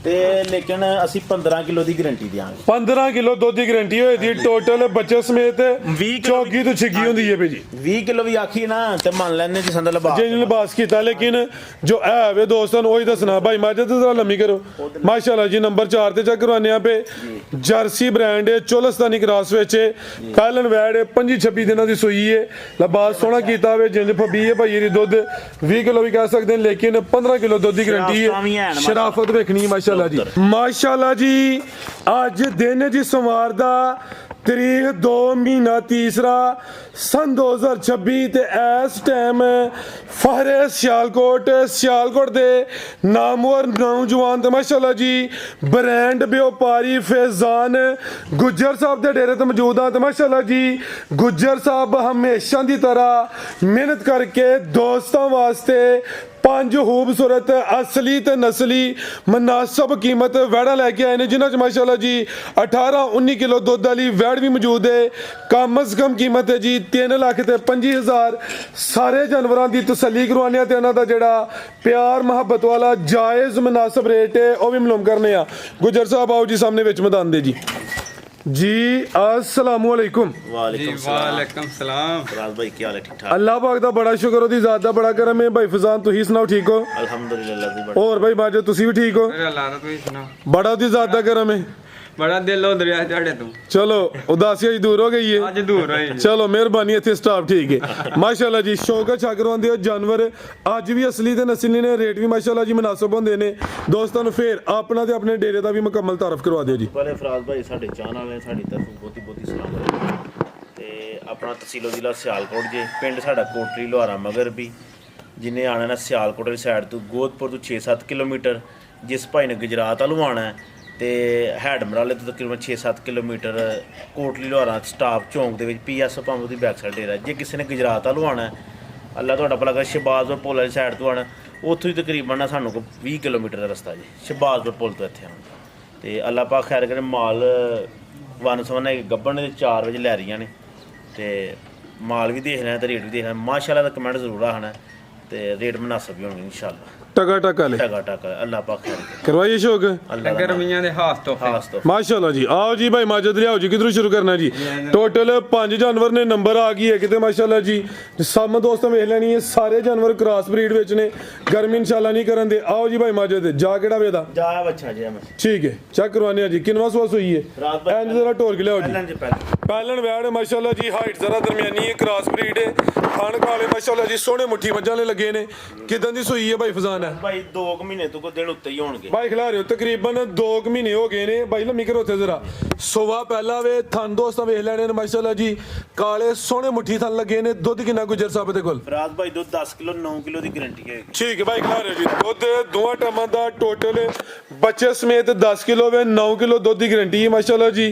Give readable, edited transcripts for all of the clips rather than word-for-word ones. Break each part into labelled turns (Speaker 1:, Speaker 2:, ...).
Speaker 1: ਤੇ ਲੇਕਿਨ ਅਸੀਂ 15 ਕਿਲੋ ਦੀ ਗਾਰੰਟੀ ਦਿਆਂਗੇ।
Speaker 2: 15 ਕਿਲੋ ਦੁੱਧ ਦੀ ਗਾਰੰਟੀ ਹੋਈ ਦੀ ਟੋਟਲ ਬੱਚੇ ਸਮੇਤ
Speaker 1: 20 ਕਿਲੋ
Speaker 2: ਚੌਗੀ ਤੋਂ ਛਿੱਗੀ ਹੁੰਦੀ ਹੈ ਭਾਜੀ।
Speaker 1: 20 ਕਿਲੋ ਵੀ ਆਖੀ ਨਾ ਤੇ ਮੰਨ ਲੈਣੇ ਜੀ ਸੰਦਲ ਬਾਤ
Speaker 2: ਜੇ ਲਿਬਾਸ ਕੀਤਾ ਲੇਕਿਨ ਜੋ ਹੈ ਵੇ ਦੋਸਤਾਂ ਨੂੰ ਉਹੀ ਦੱਸਣਾ ਭਾਈ ਮਾਝਾ ਤੇ ਜ਼ਰਾ ਲੰਮੀ ਕਰੋ ਮਾਸ਼ਾਅੱਲਾ ਜੀ। ਨੰਬਰ 4 ਤੇ ਚੈੱਕ ਕਰਵਾਨੇ ਆ ਪੇ ਜਰਸੀ ਬ੍ਰਾਂਡ ਚੋਲਸਤਾਨੀ ਕ੍ਰਾਸ ਵਿੱਚ ਪਹਿਲਨ ਵੈੜ 25-26 ਦਿਨਾਂ ਦੀ ਸੂਈ ਹੈ। ਲਿਬਾਸ ਸੋਹਣਾ ਕੀਤਾ ਵੇ ਜਿੰਜ ਫੱਬੀ ਹੈ ਭਾਈ ਦੀ ਦੁੱਧ 20 ਕਿਲੋ ਵੀ ਕਹਿ ਸਕਦੇ ਨੇ ਲੇਕਿਨ 15 ਕਿਲੋ ਦੁੱਧ ਦੀ ਗਾਰੰਟੀ ਹੈ। ਸ਼ਰਾਫਤ ਵੇਖਣੀ ਮਾਸ਼ਾਅੱਲਾ ਜੀ ਮਾਸ਼ਾਅੱਲਾ ਜੀ। ਅੱਜ ਦਿਨ ਜੀ ਸੋਮਵਾਰ ਦਾ ਤਰੀਕ 2 ਮਹੀਨਾ ਤੀਸਰਾ सन 2026 ਤੇ ਇਸ ਟਾਈਮ ਫਹਰੇ ਸਿਆਲਕੋਟ ਦੇ ਨਾਮਵਰ ਨੌਜਵਾਨ ਤੇ ਮਾਸ਼ਾਅੱਲਾ ਜੀ ਬ੍ਰਾਂਡ ਵਪਾਰੀ ਫੈਜ਼ਾਨ ਗੁੱਜਰ ਸਾਹਿਬ ਦੇ ਡੇਰੇ ਤੇ ਮੌਜੂਦ ਆ ਤੇ ਮਾਸ਼ਾਅੱਲਾ ਜੀ ਗੁੱਜਰ ਸਾਹਿਬ ਹਮੇਸ਼ਾ ਦੀ ਤਰ੍ਹਾਂ ਮਿਹਨਤ ਕਰਕੇ ਦੋਸਤਾਂ ਵਾਸਤੇ 5 ਖੂਬਸੂਰਤ ਅਸਲੀ ਤੇ ਨਸਲੀ ਮੁਨਾਸਬ ਕੀਮਤ ਵੈੜਾਂ ਲੈ ਕੇ ਆਏ ਨੇ ਜਿਨ੍ਹਾਂ ਚ ਮਾਸ਼ਾਅੱਲਾ ਜੀ 18-19 ਕਿਲੋ ਦੁੱਧ ਵਾਲੀ ਵੈੜ ਵੀ ਮੌਜੂਦ ਹੈ। ਕਮ ਅਜ਼ ਕਮ ਕੀਮਤ ਹੈ ਜੀ 3 ਲੱਖ ਤੇ 25,000। ਸਾਰੇ ਜਾਨਵਰਾਂ ਦੀ ਤਸੱਲੀ ਕਰਵਾਉਣੇ ਆ ਤੇ ਉਹਨਾਂ ਦਾ ਜਿਹੜਾ ਪਿਆਰ ਮੁਹੱਬਤ ਵਾਲਾ ਜਾਇਜ਼ ਮੁਨਾਸਬ ਰੇਟ ਹੈ ਉਹ ਵੀ ਮਾਲੂਮ ਕਰਨੇ ਆ। ਗੁੱਜਰ ਸਾਹਿਬ ਆਓ ਜੀ ਸਾਹਮਣੇ ਵਿੱਚ ਮੈਦਾਨ ਦੇ जी अस्सलामु अलैकुम।
Speaker 3: वालेकुम सलाम।
Speaker 1: फराज भाई क्या हाल है? ठीक ठाक
Speaker 2: अल्लाह पाक दा बड़ा शुक्र ओदी ज़ात दा बड़ा करम है। भाई फजान तुसी सुनाओ ठीक हो?
Speaker 1: अल्हम्दुलिल्लाह जी बड़ा।
Speaker 2: और भाई बाजो तुसी भी ठीक हो?
Speaker 3: अल्लाह दा तुसी सुनाओ।
Speaker 2: बड़ा ओदी ज़ात दा करम है।
Speaker 3: बड़ा दिल हो दरिया चढ़े तू।
Speaker 2: चलो उदासी आज दूर हो गई है।
Speaker 3: आज दूर होई।
Speaker 2: चलो मेहरबानी इत्थे स्टाफ ठीक है माशाअल्लाह जी। शौक छाकरवांदे हो जानवर अज भी असली ते नस्ली ने रेट भी माशाअल्लाह जी मुनासिब होंदे ने। दोस्तों ਨੂੰ ਫੇਰ ਆਪਣਾ ਤੇ ਆਪਣੇ ਡੇਰੇ ਦਾ ਵੀ ਮੁਕੰਮਲ ਤਾਰਫ ਕਰਵਾ ਦਿਓ ਜੀ।
Speaker 1: ਪਹਿਲੇ ਫਰਾਜ਼ ਭਾਈ ਸਾਡੇ ਚਾਹਣ ਵਾਲੇ ਸਾਡੀ ਤਰਫੋਂ ਬਹੁਤੀ ਸਲਾਮ ਤੇ ਆਪਣਾ ਤਹਿਸੀਲ ਜ਼ਿਲ੍ਹਾ ਸਿਆਲਕੋਟ ਜੇ ਪਿੰਡ ਸਾਡਾ ਕੋਟਰੀ ਲੋਹਾਰਾ ਮਗਰ ਵੀ ਜਿਨੇ ਆਣਾ ਨਾ ਸਿਆਲਕੋਟ ਵਾਲੀ ਸਾਈਡ ਤੋਂ ਗੋਦਪੁਰ ਤੋਂ 6-7 ਕਿਲੋਮੀਟਰ ਜਿਸ ਭਾਈ ਨੇ ਗੁਜਰਾਤ ਵੱਲੋਂ ਆਣਾ ਤੇ ਹੈਡਮਰਾਲੇ ਤੋਂ ਤਕਰੀਬਨ 6-7 ਕਿਲੋਮੀਟਰ ਕੋਟਲੀ ਲੋਹਾਰਾ ਸਟਾਫ ਚੌਂਕ ਦੇ ਵਿੱਚ ਪੀਐਸ ਪੰਪ ਦੀ ਬੈਕ ਸਾਈਡ ਡੇਰਾ। ਜੇ ਕਿਸੇ ਨੇ ਗੁਜਰਾਤ ਵੱਲੋਂ ਆਣਾ ਅੱਲਾ ਤੁਹਾਡਾ ਭਲਾ ਕਰੇ ਸ਼ਬਾਜ਼ਪੁਰ ਪੁਲ ਵਾਲੀ ਸਾਈਡ ਤੋਂ ਆਣਾ ਉੱਥੋਂ ਹੀ ਤਕਰੀਬਨ ਨਾ ਸਾਨੂੰ ਕੋਈ 20 ਕਿਲੋਮੀਟਰ ਦਾ ਰਸਤਾ ਜੀ ਸ਼ਬਾਜ਼ਪੁਰ ਪੁਲ ਤੋਂ ਇੱਥੇ ਆਉਣਾ ਤੇ ਅੱਲਾ ਪਾਕ ਖੈਰ ਕਰੇ। ਮਾਲ ਵਨ ਸਵਨ ਗੱਬਣ ਦੇ 4 ਵਜੇ ਲੈ ਰਹੀਆਂ ਨੇ ਤੇ ਮਾਲ ਵੀ ਦੇਖ ਲੈਣਾ ਤੇ ਰੇਟ ਵੀ ਦੇਖ ਲੈਣਾ ਮਾਸ਼ਾਅੱਲਾ ਦਾ ਕਮੈਂਟ ਜ਼ਰੂਰ ਆਣਾ ਤੇ ਰੇਟ ਮੁਨਾਸਬ ਵੀ ਹੋਣਗੇ ਇਨਸ਼ਾਅੱਲਾ।
Speaker 2: टका टका ले
Speaker 1: टका अल्लाह पाक खैर करे।
Speaker 2: करवाइए शौक
Speaker 1: अल्लाह दा
Speaker 3: गर्मियां दे हाथ तो
Speaker 2: माशाअल्लाह जी। आओ जी भाई माजद लियाओ जी किधरों शुरू करना जी। टोटल 5 जानवर ने नंबर आ गई है किते माशाअल्लाह जी। सब दोस्तों वेख लेनी है सारे जानवर क्रॉस ब्रीड विच ने गर्मी इंशाल्लाह नहीं करन दे। आओ जी भाई माजद जा केड़ा वेदा
Speaker 1: जा बच्चा जी मैं
Speaker 2: ठीक है चेक करवाने जी किनवा सवास हुई है एंड जरा टोर के लियाओ जी। पहलन वैड़ माशाअल्लाह जी हाइट जरा दरमियानी है क्रॉस ब्रीड है खान खाले माशाअल्लाह जी सोहने मुट्ठी मज्जां ने लगे ने। किदां दी सूई है भाई फजान है
Speaker 1: भाई 2 ਮਹੀਨੇ ਤੋਂ ਕੋ ਦਿਨ ਉੱਤੇ ਹੀ ਹੋਣਗੇ
Speaker 2: ਭਾਈ ਖਿਲਾ ਰਹੇ ਹੋ ਤਕਰੀਬਨ 2 ਮਹੀਨੇ ਹੋ ਗਏ ਨੇ ਭਾਈ ਲੰਮੀ ਕਰੋ ਉੱਥੇ ਜ਼ਰਾ ਸੋਵਾ ਪਹਿਲਾ ਵੇ ਥਣ ਦੋਸਤਾਂ ਵੇਖ ਲੈਣੇ ਨੇ ਮਾਸ਼ਾਅੱਲਾ ਜੀ ਕਾਲੇ ਸੋਹਣੇ ਮੁੱਠੀ ਥਣ ਲੱਗੇ ਨੇ। ਦੁੱਧ ਕਿੰਨਾ ਗੁਜਰ ਸਾਹਿਬ ਦੇ ਕੋਲ?
Speaker 1: ਫਰਾਜ਼ ਭਾਈ ਦੁੱਧ 10 ਕਿਲੋ 9 ਕਿਲੋ ਦੀ ਗਾਰੰਟੀ ਹੈ।
Speaker 2: ਠੀਕ ਹੈ ਭਾਈ ਖਿਲਾ ਰਹੇ ਜੀ ਦੁੱਧ ਦੋਵਾਂ ਟਾਈਮਾਂ ਦਾ ਟੋਟਲ ਬੱਚੇ ਸਮੇਤ 10 ਕਿਲੋ ਵੇ 9 ਕਿਲੋ ਦੁੱਧ ਦੀ ਗਾਰੰਟੀ ਹੈ ਮਾਸ਼ਾਅੱਲਾ ਜੀ।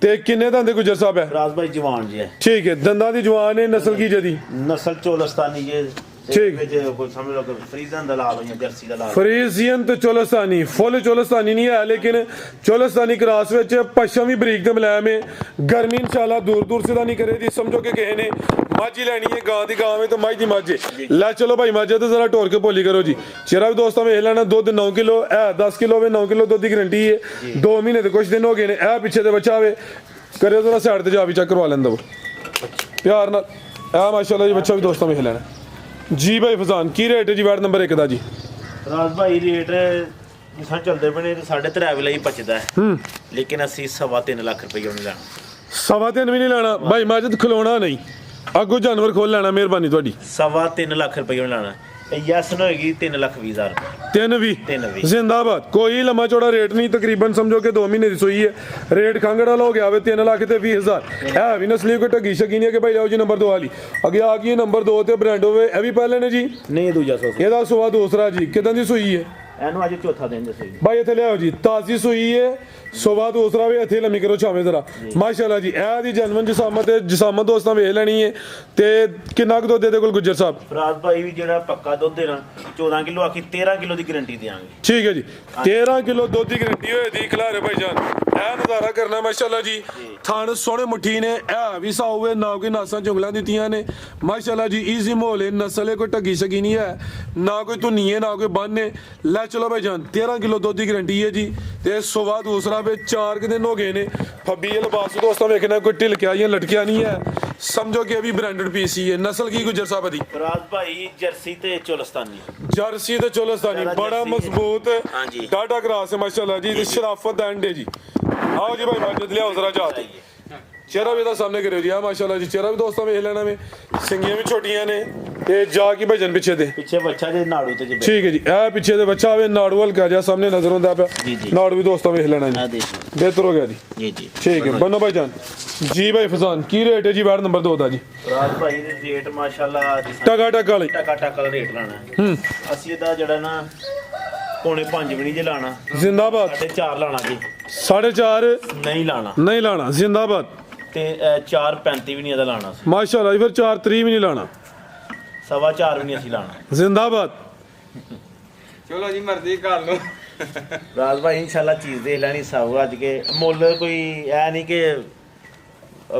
Speaker 2: ਤੇ ਕਿੰਨੇ ਦੰਦ ਗੁਜਰ ਸਾਹਿਬ ਹੈ?
Speaker 1: ਫਰਾਜ਼ ਭਾਈ ਜਵਾਨ ਜੀ ਹੈ।
Speaker 2: ਠੀਕ ਹੈ ਦੰਦਾਂ ਦੀ ਜਵਾਨ ਹੈ। ਨਸਲ ਕੀ ਜਦੀ?
Speaker 1: ਨਸਲ ਚੋਲਸਤਾਨੀ ਜੇ
Speaker 2: ठीक
Speaker 1: कोई समझ लो कि फ्रीजन दा लाल या जर्सी दा लाल
Speaker 2: फ्रीजियन तो चोलस्तानी फुल चोलस्तानी नहीं है लेकिन चोलस्तानी क्रॉस विच पश्चिम भी बरीक ते मुलायम है। गर्मी इंशाल्लाह दूर दूर से नहीं करे दी समझो कि किसी ने मझ ही लैनी है गां दी गां है तो मझ दी मझ लै चलो भाई मझ तो जरा टोर के बोली करो जी। चेहरा भी दोस्तों वेख लेना दुध 9 किलो है 10 किलो वे 9 किलो दुध की गारंटी है। 2 महीने तो कुछ दिन हो गए ने ए पीछे ते बच्चा वे करे जरा साइड ते जा भी चेक करवा लेंदा प्यार नाल ए माशाल्लाह जी बच्चा भी दोस्तों वेख लेना जी। भाई फजान की रेट है जी वार्ड नंबर 1 ਦਾ ਜੀ?
Speaker 1: ਰਾਜ ਭਾਈ ਰੇਟ ਜਿਸਾਂ ਚੱਲਦੇ ਪਏ ਨੇ 3.5 ਲਈ ਬਚਦਾ ਹੈ ਲੇਕਿਨ ਅਸੀਂ 3.5 ਲੱਖ ਰੁਪਏ ਨਹੀਂ ਲੈਣਾ।
Speaker 2: 3.5 ਵੀ ਨਹੀਂ ਲੈਣਾ ਭਾਈ ਮਾਜਦ ਖਲੋਣਾ ਨਹੀਂ ਅੱਗੋਂ ਜਾਨਵਰ ਖੋਲ ਲੈਣਾ ਮਿਹਰਬਾਨੀ ਤੁਹਾਡੀ।
Speaker 1: 3.5 ਲੱਖ ਰੁਪਏ ਨਹੀਂ ਲੈਣਾ ਯੈਸ ਨਾ ਹੋਏਗੀ 3,20,000 ਰੁਪਏ।
Speaker 2: 3 जिंदाबाद कोई लम्बा चौड़ा रेट नहीं तकरीबन समझो कि 2 महीने की सूई है रेट खंगड़ वाला हो गया 3 लाख ते 20,000 है भी नस्ली कोई ढगी शगी नहीं है कि भाई आओ जी नंबर 2 वाली अगे आ गई नंबर 2 ते ब्रांडो वे ए भी पहले ने जी
Speaker 1: नहीं दूजा सो
Speaker 2: ਇਹਦਾ ਸੁਆ ਦੂਸਰਾ ਜੀ ਕਿਦਾਂ ਦੀ ਸੂਈ ਹੈ?
Speaker 1: ਇਹਨੂੰ ਅੱਜ ਚੌਥਾ ਦਿਨ ਦੱਸੋ ਜੀ
Speaker 2: ਭਾਈ ਇੱਥੇ ਲਿਆਓ ਜੀ ਤਾਜ਼ੀ ਸੂਈ ਹੈ ਸੁਆ ਦੂਸਰਾ ਵੀ ਇੱਥੇ ਲੰਮੀ ਕਰੋ ਛਾਵੇਂ ਜ਼ਰਾ ਮਾਸ਼ਾਅੱਲਾ ਜੀ। ਇਹ ਦੀ ਜਨਮਨ ਜਿਸਾਮਤ ਦੋਸਤਾਂ ਵੇਖ ਲੈਣੀ ਹੈ ਤੇ ਕਿੰਨਾ ਕੁ ਦੁੱਧ ਇਹਦੇ ਕੋਲ ਗੁੱਜਰ ਸਾਹਿਬ?
Speaker 1: ਫਰਾਜ਼ ਭਾਈ ਵੀ ਜਿਹੜਾ ਪੱਕਾ ਦੁੱਧ ਦੇਣਾ 14 ਕਿਲੋ ਆਖੀ 13 ਕਿਲੋ ਦੀ ਗਾਰੰਟੀ ਦੇਵਾਂਗੇ।
Speaker 2: ਠੀਕ ਹੈ ਜੀ 13 ਕਿਲੋ ਦੁੱਧ ਦੀ ਗਾਰੰਟੀ ਹੋਏ ਦੀ ਖਿਲਾਰੇ ਭਾਈ ਜਾਨ ਇਹ ਨਜ਼ਾਰਾ ਕਰਨਾ ਮਾਸ਼ਾਅੱਲਾ ਜੀ ਥਣ ਸੋਹਣੇ ਮੁੱਠੀ ਨੇ ਇਹ ਵੀ ਸਾਉਵੇ ਨਾ ਕੋਈ ਨਾਸਾਂ ਜੁਗਲਾਂ ਦਿੱਤੀਆਂ ਨੇ ਮਾਸ਼ਾਅੱਲਾ ਜੀ ਈਜ਼ੀ ਮੋਲੇ ਨਸਲੇ ਕੋਈ ਢੱਗੀ ਸਕੀ ਨਹੀਂ ਹੈ ਨਾ ਕੋਈ ਧੁਨੀਏ ਨਾ ਕੋਈ ਬੰਨੇ ਲੈ ਚਲੋ ਭਾਈ ਜਾਨ 13 ਕਿਲੋ ਦੁੱਧ ਦੀ ਗਰੰਟੀ ਹੈ ਜੀ ਤੇ ਸੁਬਾ ਦੂਸਰਾ ਵੇ 4 ਦਿਨ ਹੋ ਗਏ ਨੇ ਫੱਬੀ ਲਬਾਸ ਦੋਸਤਾਂ ਵੇਖਣਾ ਕੋਈ ਢਿਲਕਿਆ ਜਾਂ ਲਟਕਿਆ ਨਹੀਂ ਹੈ ਸਮਝੋ ਕਿ ਇਹ ਵੀ ਬ੍ਰਾਂਡਡ ਪੀਸੀ ਹੈ ਨਸਲ ਕੀ ਗੁਜਰ ਸਾਹਿਬ ਦੀ
Speaker 1: ਰਾਜ ਭਾਈ ਜਰਸੀ ਤੇ ਚੋਲਸਤਾਨੀ
Speaker 2: ਜਰਸੀ ਤੇ ਚੋਲਸਤਾਨੀ ਬੜਾ ਮਜ਼ਬੂਤ
Speaker 1: ਹਾਂਜੀ।
Speaker 2: ਡਾਟਾ ਕਰਾਸ ਹੈ ਮਾਸ਼ਾਅੱਲਾ ਜੀ ਤੇ ਸ਼ਰਾਫਤ ਦਾ ਐਂਡ ਹੈ ਜੀ आओ जी भाई माजिद लियाओ जरा जात चेहरा भी तो सामने करो जी हाँ माशाल्लाह जी चेहरा भी दोस्तों वेख लेना में सिंगियां भी छोटियां ने ते जा की भजन पीछे ते
Speaker 1: ਪਿੱਛੇ ਬੱਚਾ ਜੇ ਨਾੜੂ ਤੇ ਜੇ
Speaker 2: ठीक है जी ए पीछे दे बच्चा आवे नाड़ू हल्का जा सामने नजर आंदा
Speaker 1: जी,
Speaker 2: पे
Speaker 1: जी।
Speaker 2: नाड़ू भी दोस्तों वेख लेना
Speaker 1: ਆ
Speaker 2: जी
Speaker 1: ਦੇਖ
Speaker 2: बेहतर हो गया जी
Speaker 1: ਜੀ ਜੀ
Speaker 2: ठीक है बनो भाई जान जी भाई फजान की रेट है जी वार्ड नंबर 2 दा जी
Speaker 1: ਰਾਜ ਭਾਈ ਦੇ ਰੇਟ ਮਾਸ਼ਾਅੱਲਾ
Speaker 2: टका टका वाली
Speaker 1: ਟਕਾ ਟਕਾ ਦਾ ਰੇਟ ਲਾਣਾ ਅਸੀਂ ਇਹਦਾ ਜਿਹੜਾ ਨਾ ਪੌਣੇ 5 ਵੀ ਨਹੀਂ ਜੇ ਲਾਣਾ
Speaker 2: जिंदाबाद
Speaker 1: 4.5 ਲਾਣਾ ਜੀ
Speaker 2: 4.5
Speaker 1: ਨਹੀਂ ਲਾਣਾ
Speaker 2: नहीं लाना जिंदाबाद
Speaker 1: ਤੇ 4.35 ਵੀ ਨਹੀਂ ਇਹਦਾ ਲਾਣਾ ਸੀ
Speaker 2: माशाल्लाह जी फिर 4.3 भी नहीं लाना
Speaker 1: 4.25 ਵੀ ਨਹੀਂ ਅਸੀਂ ਲਾਣਾ
Speaker 2: जिंदाबाद
Speaker 3: ਚਲੋ ਜੀ ਮਰਜ਼ੀ ਕਰ ਲਓ
Speaker 1: ਰਾਜ ਭਾਈ ਇਨਸ਼ਾਅੱਲਾ ਚੀਜ਼ ਦੇ ਲੈਣੀ ਸਭ ਅੱਜ ਕੇ ਮੁੱਲ ਕੋਈ ਐ ਨਹੀਂ ਕਿ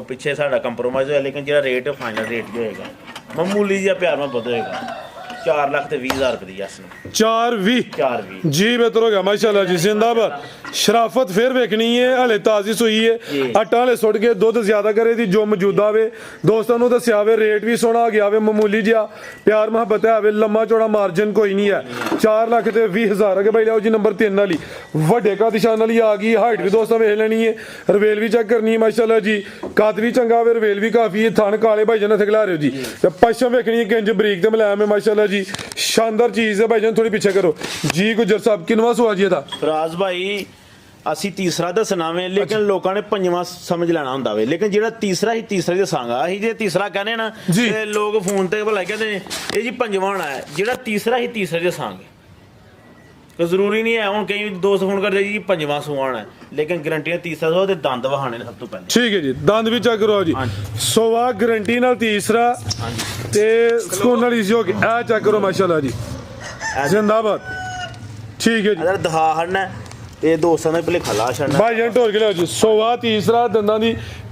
Speaker 1: ਪਿੱਛੇ ਸਾਡਾ ਕੰਪਰੋਮਾਈਜ਼ ਹੋਇਆ ਲੇਕਿਨ ਜਿਹੜਾ ਰੇਟ ਫਾਈਨਲ ਰੇਟ ਹੀ ਹੋਏਗਾ ਮਾਮੂਲੀ ਜਿਹਾ ਪਿਆਰ ਮੁਹੱਬਤ ਹੋਏਗਾ 4 ਲੱਖ ਤੇ 20,000 ਰੁਪਏ ਦੀ ਯਸ ਨੂੰ
Speaker 2: 4.20
Speaker 1: 4.20
Speaker 2: जी बेहतर हो गया माशाल्लाह जी जिंदाबाद शराफत फिर वेखनी है हले ताजी सुई है
Speaker 1: जी।
Speaker 2: आटा हले सुट के दुध ज्यादा करे दी जो मौजूदा वे दोस्तों नु दस्या वे रेट भी सोना गया वे मामूली जिहा प्यार मोहब्बत है वे लम्मा चौड़ा मार्जिन कोई नहीं है 4 लाख ते 20,000 अगे भाई लियाओ जी नंबर 3 वाली वड्डे का निशान वाली आ गई हाइट भी दोस्तों वेख लेनी है रवेल भी चेक करनी है माशाल्लाह जी कद भी चंगा वे रवेल भी काफी है थान काले भाई जन खिला रहे हो जी ते पश्चिम वेखनी है किंज बरीक ते मुलायम है माशाल्लाह जी शानदार चीज है भाई जन थोड़ी पीछे करो जी गुजर साहब किनवा सुआ जी था
Speaker 1: ਰਾਜ ਭਾਈ ਅਸੀਂ ਤੀਸਰਾ ਦੱਸਣਾ ਵੇ ਲੇਕਿਨ ਲੋਕਾਂ ਨੇ ਪੰਜਵਾਂ ਸਮਝ ਲੈਣਾ ਹੁੰਦਾ ਵੇ ਲੇਕਿਨ ਜਿਹੜਾ ਤੀਸਰਾ ਹੀ ਤੀਸਰਾ ਹੀ ਦੱਸਾਂਗਾ ਅਸੀਂ ਜੇ ਤੀਸਰਾ ਕਹਿੰਦੇ ਨਾ
Speaker 2: ਜੀ।
Speaker 1: ਤੇ ਲੋਕ ਫੋਨ ਤੇ ਭਲਾ ਕਹਿੰਦੇ ਨੇ ਇਹ ਜੀ ਪੰਜਵਾਂ ਹੋਣਾ ਹੈ ਜਿਹੜਾ ਤੀਸਰਾ ਹੀ ਤੀਸਰਾ ਹੀ ਦੱਸਾਂਗੇ ਕਿ ਜ਼ਰੂਰੀ ਨਹੀਂ ਹੈ ਹੁਣ ਕਈ ਦੋਸਤ ਫੋਨ ਕਰਦੇ ਜੀ ਪੰਜਵਾਂ ਸੁਆਣਾ ਹੈ ਲੇਕਿਨ ਗਰੰਟੀ ਤੀਸਰਾ ਸੋ ਤੇ ਦੰਦ ਵਹਾਣੇ ਨੇ ਸਭ ਤੋਂ ਪਹਿਲੇ
Speaker 2: ठीक है जी दंद भी चेक करो जी
Speaker 1: ਹਾਂਜੀ।
Speaker 2: सोवा गारंटी नाल तीसरा ते स्कोन वाली जो ए चेक करो माशाल्लाह जी जिंदाबाद ठीक है जी
Speaker 1: ਅਗਰ ਦਹਾ ਹੜਨਾ ਇਹ ਦੋਸਤਾਂ ਦਾ ਭੁਲੇਖਾ ਲਾ ਛੱਡਣਾ
Speaker 2: भाई जान ढोल के लिया जी सोवा तीसरा दंदा दी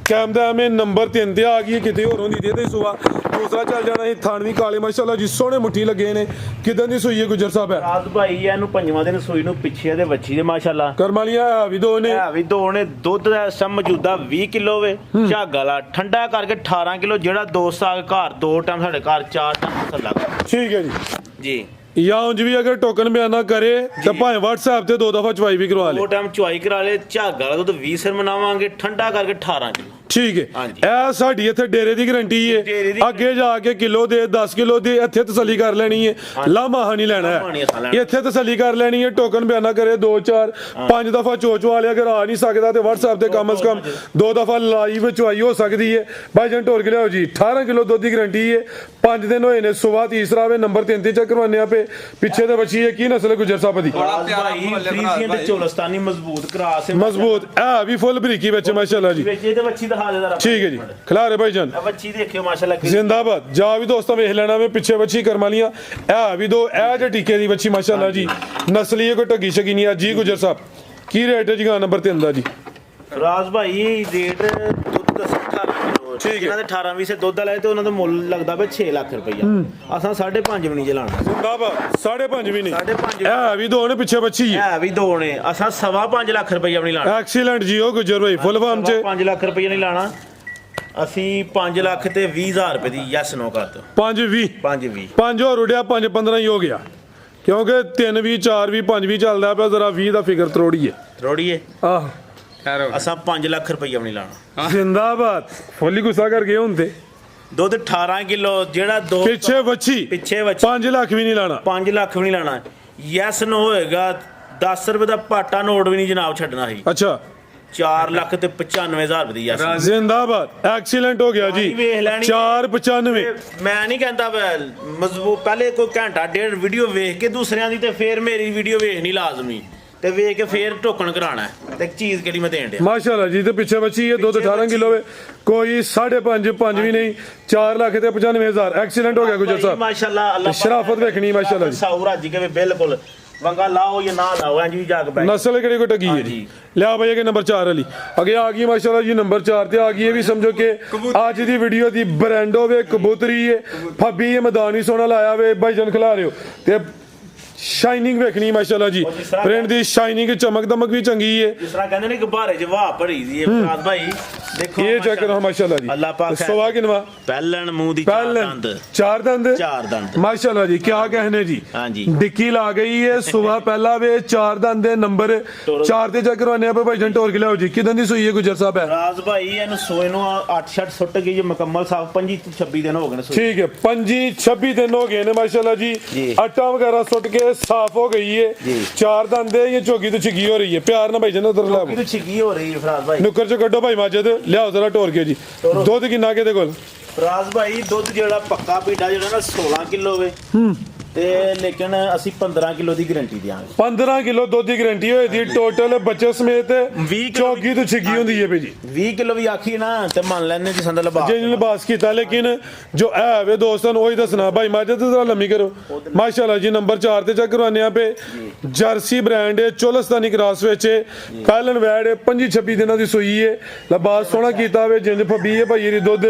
Speaker 2: कैमरा में नंबर 3 ते आ गई किते होरों दी दे सोवा दूसरा चल जाना है थानवी काले माशाल्लाह जी सोहने मुट्ठी लगे ने किदां दी सुई है गुजर साहब है
Speaker 1: ਰਾਜ ਭਾਈ ਇਹਨੂੰ ਪੰਜਵਾਂ ਦਿਨ ਸੂਈ ਨੂੰ ਪਿੱਛੇ ਦੇ ਬੱਚੀ ਦੇ ਮਾਸ਼ਾਅੱਲਾ
Speaker 2: करमालियां है भी दो ने
Speaker 1: ਹੈ ਵੀ ਦੋ ਨੇ ਦੁੱਧ ਦਾ ਸਮ ਮੌਜੂਦਾ 20 ਕਿਲੋ ਵੇ ਝੱਗ ਵਾਲਾ ਠੰਡਾ ਕਰਕੇ 18 ਕਿਲੋ ਜਿਹੜਾ ਦੋਸਤ ਆ ਕੇ ਘਰ 2 ਟਾਈਮ ਸਾਡੇ ਘਰ 4 ਟਾਈਮ ਥੱਲਾ
Speaker 2: ठीक है जी
Speaker 1: ਜੀ
Speaker 2: या उंज भी अगर टोकन बयाना करे तो भाई WhatsApp ते 2 दफा चवाई भी करवा ले
Speaker 1: 2 ਟਾਈਮ ਚੁਆਈ ਕਰਾ ਲੇ ਝੱਗ ਵਾਲਾ ਦੁੱਧ 20 ਸਿਰ ਮਨਾਵਾਂਗੇ ਠੰਡਾ ਕਰਕੇ 18 ਕਿਲੋ
Speaker 2: ਠੀਕ ਹੈ
Speaker 1: ਹਾਂਜੀ।
Speaker 2: ਇਹ ਸਾਡੀ ਇੱਥੇ ਡੇਰੇ ਦੀ ਗਰੰਟੀ
Speaker 1: ਡੇਰੇ
Speaker 2: ਹੈ
Speaker 1: ਦੀ
Speaker 2: ਅੱਗੇ ਜਾ ਕੇ ਕਿਲੋ ਦੇ 10 ਕਿਲੋ ਦੇ ਇੱਥੇ ਤਸੱਲੀ ਕਰ ਲੈਣੀ ਹੈ ਲਾਮਾ ਨਹੀਂ ਲੈਣਾ
Speaker 1: ਲਾਮਾ ਨਹੀਂ
Speaker 2: ਹੈ
Speaker 1: ਲੈਣਾ।
Speaker 2: ਇੱਥੇ ਤਸੱਲੀ ਕਰ ਲੈਣੀ ਹੈ ਟੋਕਨ ਬਿਆਨਾ ਕਰੇ 2 4 5 ਦਫਾ ਚੋਚ ਵਾਲੇ ਅਗਰ ਆ ਨਹੀਂ ਸਕਦਾ ਤੇ WhatsApp ਤੇ ਕਮ ਸੇ ਕਮ 2 ਦਫਾ ਲਾਈਵ ਚੁਆਈ ਹੋ ਸਕਦੀ ਹੈ ਭਾਈ ਜਨ ਢੋਲ ਕੇ ਲਿਆਓ ਜੀ 18 ਕਿਲੋ ਦੁੱਧ ਦੀ ਗਰੰਟੀ ਹੈ 5 ਦਿਨ ਹੋਏ ਨੇ ਸਵੇਰ ਤੀਸਰਾ ਵੇ ਨੰਬਰ 3 ਤੇ ਚੈੱਕ ਕਰਵਾਨੇ ਆਪੇ ਪਿੱਛੇ ਤੇ ਬੱਚੀ ਹੈ ਕੀ ਨਸਲ ਗੁਜਰ ਸਾਹਿਬ ਦੀ
Speaker 3: ਬੜਾ ਪਿਆਰਾ
Speaker 1: ਭਾਈ
Speaker 3: ਮੁੱਲ ਹੈ
Speaker 1: ਫਰੀਜ਼ੀਅਨ ਤੇ
Speaker 3: ਭਾਈ।
Speaker 1: ਚੋਲਸਤਾਨੀ ਮਜ਼ਬੂਤ ਕਰਾਸ ਹੈ
Speaker 2: ਮਜ਼ਬੂਤ ਇਹ ਵੀ ਫੁੱਲ ਬਰੀਕੀ ਵਿੱਚ ਮਾਸ਼ਾਅੱਲਾ ਜੀ
Speaker 1: ਵਿੱਚ ਇਹਦੇ ਬੱਚੀ ਦਿਖਾ ਦੇ ਜ਼ਰਾ
Speaker 2: ਠੀਕ ਹੈ ਜੀ ਖਿਲਾਰੇ ਭਾਈ ਜਾਨ
Speaker 1: ਇਹ ਬੱਚੀ ਦੇਖਿਓ ਮਾਸ਼ਾਅੱਲਾ
Speaker 2: जिंदाबाद जा भी दोस्तों वेख लेना वे पिछे बच्ची करमालियां ए भी दो ए जे टीके दी बच्ची माशाल्लाह जी नस्ली है कोई टगी शगी नहीं है जी गुजर साहब की रेट है जी नंबर 3 दा जी
Speaker 1: ਰਾਜ ਭਾਈ ਰੇਟ ਦੁੱਧ ਦਾ 18 ਕਿਲੋ
Speaker 2: ਠੀਕ ਹੈ।
Speaker 1: ਜਿਹਨਾਂ ਦੇ 18 20 ਸੇ ਦੁੱਧ ਲਾਏ ਤੇ ਉਹਨਾਂ ਦਾ ਮੁੱਲ ਲੱਗਦਾ ਪਿਆ 6 ਲੱਖ ਰੁਪਈਆ ਅਸਾਂ 5.5 ਵੀ ਨਹੀਂ ਜਲਾਣਾ
Speaker 2: जिंदाबाद 5.5 भी नहीं
Speaker 1: 5.5
Speaker 2: ए भी दो ने पिछे बच्ची है
Speaker 1: ਹੈ ਵੀ ਦੋ ਨੇ ਅਸਾਂ 5.5 ਲੱਖ ਰੁਪਈਆ ਵੀ ਨਹੀਂ ਲਾਣਾ
Speaker 2: एक्सीलेंट जी ओ गुजर भाई फुल फॉर्म च
Speaker 1: 5 ਲੱਖ ਰੁਪਈਆ ਨਹੀਂ ਲਾਣਾ ਅਸੀਂ 5 ਲੱਖ ਤੇ 20,000 ਰੁਪਏ ਦੀ ਯੈਸ ਨੋ ਕਰ ਦੋ
Speaker 2: 5 20
Speaker 1: 5 20
Speaker 2: 5 और उड़िया 5 15 ही हो गया क्योंकि 3 भी 4 भी 5 भी चलदा पे जरा 20 दा फिगर त्रोड़ी है
Speaker 1: ਰੋੜੀਏ
Speaker 2: आह
Speaker 3: ਖੈਰ
Speaker 1: ਅਸਾਂ 5 ਲੱਖ ਰੁਪਈਆ ਵੀ ਨਹੀਂ ਲਾਣਾ
Speaker 2: जिंदाबाद फुल्ली गुस्सा कर गए हुंदे
Speaker 1: ਦੁੱਧ 18 ਕਿਲੋ ਜਿਹੜਾ ਦੋ
Speaker 2: पिछे बच्ची
Speaker 1: ਪਿੱਛੇ ਬੱਚਾ
Speaker 2: 5 लाख भी नहीं लाना
Speaker 1: 5 ਲੱਖ ਵੀ ਨਹੀਂ ਲਾਣਾ ਯੈਸ ਨੋ ਹੋਏਗਾ 10 ਰੁਪਏ ਦਾ ਪਾਟਾ ਨੋਟ ਵੀ ਨਹੀਂ ਜਨਾਬ ਛੱਡਣਾ ਸੀ
Speaker 2: अच्छा
Speaker 1: 4 ਲੱਖ ਤੇ 95,000 ਰੁਪਏ ਦੀ ਯੈਸ
Speaker 2: जिंदाबाद एक्सीलेंट हो गया जी
Speaker 1: ਵੇਖ ਲੈਣੀ
Speaker 2: 495
Speaker 1: ਮੈਂ ਨਹੀਂ ਕਹਿੰਦਾ ਮਜ਼ਬੂਤ ਪਹਿਲੇ ਕੋਈ ਘੰਟਾ ਡੇਢ ਵੀਡੀਓ ਵੇਖ ਕੇ ਦੂਸਰਿਆਂ ਦੀ ਤੇ ਫੇਰ ਮੇਰੀ ਵੀਡੀਓ ਵੇਖਣੀ ਲਾਜ਼ਮੀ ਤੇ ਵੇਖ ਕੇ ਫੇਰ ਟੋਕਣ ਕਰਾਣਾ ਤੇ ਚੀਜ਼ ਕਿਹੜੀ ਮੈਂ ਦੇਣ ਡਿਆ
Speaker 2: माशाल्लाह जी तो पीछे बच्ची है दूध 18 किलो है कोई 5.5 5 भी नहीं 4 लाख ते 95,000 एक्सीलेंट हो गया गुजर साहब
Speaker 1: ਮਾਸ਼ਾਅੱਲਾ ਅੱਲਾਹ
Speaker 2: शराफत देखनी माशाल्लाह जी
Speaker 1: ਸਾਊ ਰਾਜੀ ਕੇ ਬਿਲਕੁਲ ਵੰਗਾ ਲਾਓ ਜਾਂ ਨਾ ਲਾਓ ਇੰਜ ਵੀ ਜਾ ਕੇ ਬੈਠ
Speaker 2: ਨਸਲ ਕਿਹੜੀ ਕੋ ਟਕੀ ਹੈ ਜੀ ਲਿਆ ਭਾਈ ਇਹ ਨੰਬਰ 4 ਵਾਲੀ ਅੱਗੇ ਆ ਗਈ ਮਾਸ਼ਾਅੱਲਾ ਜੀ ਨੰਬਰ 4 ਤੇ ਆ ਗਈ ਇਹ ਵੀ ਸਮਝੋ ਕਿ ਅੱਜ ਦੀ ਵੀਡੀਓ ਦੀ ਬ੍ਰਾਂਡ ਹੋਵੇ ਕਬੂਤਰੀ ਹੈ ਫੱਬੀ ਇਹ ਮੈਦਾਨ ਵੀ ਸੋਹਣਾ ਲਾਇਆ ਵੇ ਭਾਈ ਜਨ ਖਿਲਾ ਰਹੇ ਹੋ ਤੇ ਸ਼ਾਈਨਿੰਗ ਵੇਖਣੀ ਮਾਸ਼ਾਅੱਲਾ ਜੀ ਪ੍ਰਿੰਟ ਦੀ ਸ਼ਾਈਨਿੰਗ ਚਮਕ ਦਮਕ ਵੀ ਚੰਗੀ ਹੈ
Speaker 1: ਜਿਸ ਤਰ੍ਹਾਂ ਕਹਿੰਦੇ ਨੇ ਗੁਬਾਰੇ ਚ ਵਾਹ ਭਰੀ ਦੀ ਹੈ ਫਰਾਦ ਭਾਈ ਦੇਖੋ
Speaker 2: ਇਹ ਚੈੱਕ ਕਰੋ ਮਾਸ਼ਾਅੱਲਾ ਜੀ
Speaker 1: ਅੱਲਾਹ ਪਾਕ
Speaker 2: ਸਵਾ ਕਿਨਵਾ
Speaker 1: ਪਹਿਲਣ ਮੂੰਹ ਦੀ ਚਾਰ ਦੰਦ
Speaker 2: ਚਾਰ ਦੰਦ
Speaker 1: ਚਾਰ ਦੰਦ
Speaker 2: ਮਾਸ਼ਾਅੱਲਾ ਜੀ ਕੀ कहने जी
Speaker 1: ਹਾਂਜੀ
Speaker 2: डिक्की ला गई है सुबह पहला वे चार दंद दे नंबर 4 ਤੇ ਚੈੱਕ ਕਰਵਾने ਆ ਭਾਈ ਜਨ ਟੋਰ ਕੇ ਲਿਆਓ ਜੀ ਕਿਦਾਂ ਦੀ ਸੂਈ ਹੈ ਗੁਜਰ ਸਾਹਿਬ ਹੈ
Speaker 1: ਰਾਜ ਭਾਈ ਇਹਨੂੰ ਸੋਏ ਨੂੰ 8 ਸੁੱਟ ਗਈ ਜੇ ਮੁਕੰਮਲ ਸਾਫ 25 ਤੋਂ 26 ਦਿਨ ਹੋ ਗਏ ਨੇ ਸੋਏ
Speaker 2: ठीक है 25-26 दिन हो गए ने माशाल्लाह जी
Speaker 1: जी।
Speaker 2: आटा वगैरह सुट के साफ हो गई है
Speaker 1: जी।
Speaker 2: चार दंद है ये चौकी तो छिगी हो रही है प्यार ना भाई जन उधर लाओ
Speaker 1: ਕਿਦੋਂ ਛਿੱਗੀ ਹੋ ਰਹੀ ਹੈ ਫਰਾਦ ਭਾਈ
Speaker 2: नुक्कर च कड्डो भाई माजिद लियाओ जरा टोर के जी दुध किन्ना के दे कोल
Speaker 1: ਫਰਾਦ ਭਾਈ ਦੁੱਧ ਜਿਹੜਾ ਪੱਕਾ ਪੀਟਾ ਜਿਹੜਾ ਨਾ 16 ਕਿਲੋ ਵੇ ਤੇ ਲੇਕਿਨ ਅਸੀਂ 15 ਕਿਲੋ ਦੀ ਗਾਰੰਟੀ ਦਿਆਂਗੇ
Speaker 2: 15 किलो दुध की गारंटी होई दी टोटल बच्चे समेत
Speaker 1: 20 किलो
Speaker 2: चौकी तो छिगी होंदी है भाई जी
Speaker 1: 20 ਕਿਲੋ ਵੀ ਆਖੀ ਨਾ ਤੇ ਮੰਨ ਲੈਣੇ ਜੀ ਸੰਦ ਲਬਾ
Speaker 2: ਜੇ ਲਿਬਾਸ ਕੀਤਾ ਲੇਕਿਨ ਜੋ ਹੈ ਵੇ ਦੋਸਤਾਂ ਨੂੰ ਉਹੀ ਦੱਸਣਾ ਭਾਈ ਮਾਜਦ ਤੇ ਜ਼ਰਾ ਲੰਮੀ ਕਰੋ ਮਾਸ਼ਾਅੱਲਾ ਜੀ ਨੰਬਰ 4 ਤੇ ਚੈੱਕ ਕਰਵਾਨੇ ਆ ਪੇ ਜਰਸੀ ਬ੍ਰਾਂਡ ਹੈ ਚੋਲਸਤਾਨੀ ਕ੍ਰਾਸ ਵਿੱਚ ਕਾਲਨ ਵੈੜ 25-26 ਦਿਨਾਂ ਦੀ ਸੂਈ ਹੈ ਲਿਬਾਸ ਸੋਹਣਾ ਕੀਤਾ ਵੇ ਜਿੰਜ ਫੱਬੀ ਹੈ ਭਾਈ ਦੀ ਦੁੱਧ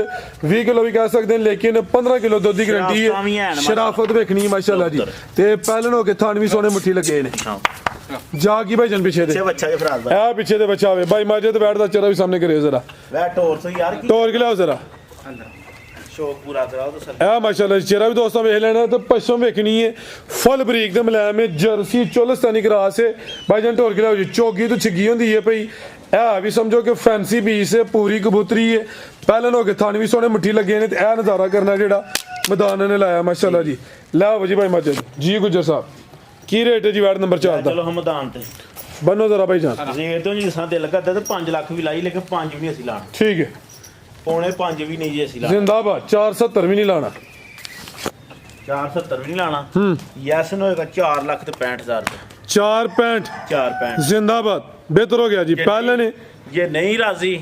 Speaker 2: 20 ਕਿਲੋ ਵੀ ਕਹਿ ਸਕਦੇ ਨੇ ਲੇਕਿਨ 15 ਕਿਲੋ ਦੁੱਧ ਦੀ ਗਾਰੰਟੀ ਹੈ ਸ਼ਰਾਫਤ ਵੇਖਣੀ ਮਾਸ਼ਾਅੱਲਾ ਜੀ ਤੇ ਪਹਿਲਨ ਹੋ ਕੇ ਥਾਨ ਵੀ ਸੋਹਣੇ ਮੁੱਠੀ ਲੱਗੇ ਨੇ ਜਾ ਕੀ ਭਾਈ ਜਨ ਪਿੱਛੇ ਦੇ
Speaker 1: ਬੱਚਾ ਜੇ ਫਰਾਦ ਭਾਈ
Speaker 2: ਆ ਪਿੱਛੇ ਦੇ ਬੱਚਾ ਹੋਵੇ ਭਾਈ ਮਾਜਦ ਵੈੜ ਦਾ ਚਿਹਰਾ ਵੀ ਸਾਹਮਣੇ ਕਰਿਓ ਜ਼ਰਾ
Speaker 1: ਵੈ ਟੋਰ ਸੋ ਯਾਰ ਕੀ
Speaker 2: ਟੋਰ ਕੇ ਲਿਆਓ ਜ਼ਰਾ
Speaker 1: ਸ਼ੌਕ ਪੂਰਾ ਕਰਾਓ ਤਾਂ
Speaker 2: ਆ ਮਾਸ਼ਾਅੱਲਾ ਚਿਹਰਾ ਵੀ ਦੋਸਤਾਂ ਵੇਖ ਲੈਣਾ ਤੇ ਪਛਮ ਵੇਖਣੀ ਹੈ ਫੁੱਲ ਬਰੀਕ ਦੇ ਮਲਾਮ ਹੈ ਜਰਸੀ ਚੋਲਸਤਾਨੀ ਕ੍ਰਾਸ ਹੈ ਭਾਈ ਜਨ ਟੋਰ ਕੇ ਲਿਆਓ ਜੀ ਚੋਗੀ ਤੋਂ ਛਿੱਗੀ ਹੁੰਦੀ ਹੈ ਭਈ ਇਹ ਵੀ ਸਮਝੋ ਕਿ ਫੈਂਸੀ ਪੀਸ ਹੈ ਪੂਰੀ ਕਬੂਤਰੀ ਹੈ ਪਹਿਲਨ ਹੋ ਕੇ ਥਣ ਵੀ ਸੋਹਣੇ ਮੁੱਠੀ ਲੱਗੇ ਨੇ ਤੇ ਇਹ ਨਜ਼ਾਰਾ ਕਰਨਾ ਜਿਹੜਾ ਮੈਦਾਨ ਨੇ ਲਾਇਆ ਮਾਸ਼ਾਅੱਲਾ ਜੀ ਲਾਓ ਜੀ ਭਾਈ ਮਾਜਦ ਜੀ ਗੁਜਰ ਸਾਹਿਬ ਕੀ ਰੇਟ ਹੈ ਜੀ ਵਾਰਡ ਨੰਬਰ 4 ਦਾ
Speaker 1: ਚਲੋ ਹਮਦਾਨ ਤੇ
Speaker 2: ਬੰਨੋ ਜ਼ਰਾ ਭਾਈ ਜਾਨ
Speaker 1: ਰੇਟ ਤੋਂ ਜੀ ਸਾਂ ਦਿਲ ਕਰਦਾ ਤੇ 5 ਲੱਖ ਵੀ ਲਾਈ ਲੇਕਿਨ 5 ਵੀ ਨਹੀਂ ਅਸੀਂ ਲਾਣਾ
Speaker 2: ਠੀਕ ਹੈ
Speaker 1: ਪੌਣੇ 5 ਵੀ ਨਹੀਂ ਜੀ ਅਸੀਂ ਲਾਣਾ
Speaker 2: ਜ਼ਿੰਦਾਬਾਦ 470 ਵੀ ਨਹੀਂ ਲਾਣਾ
Speaker 1: 470 ਵੀ ਨਹੀਂ ਲਾਣਾ ਯੈਸ ਨੂੰ ਹੋਏਗਾ 4 ਲੱਖ ਤੇ 65000 ਰੁਪਏ
Speaker 2: 465
Speaker 1: 465
Speaker 2: ਜ਼ਿੰਦਾਬਾਦ ਬਿਹਤਰ ਹੋ ਗਿਆ ਜੀ ਪਹਿਲੇ ਨੇ
Speaker 1: ਜੇ ਨਹੀਂ ਰਾਜ਼ੀ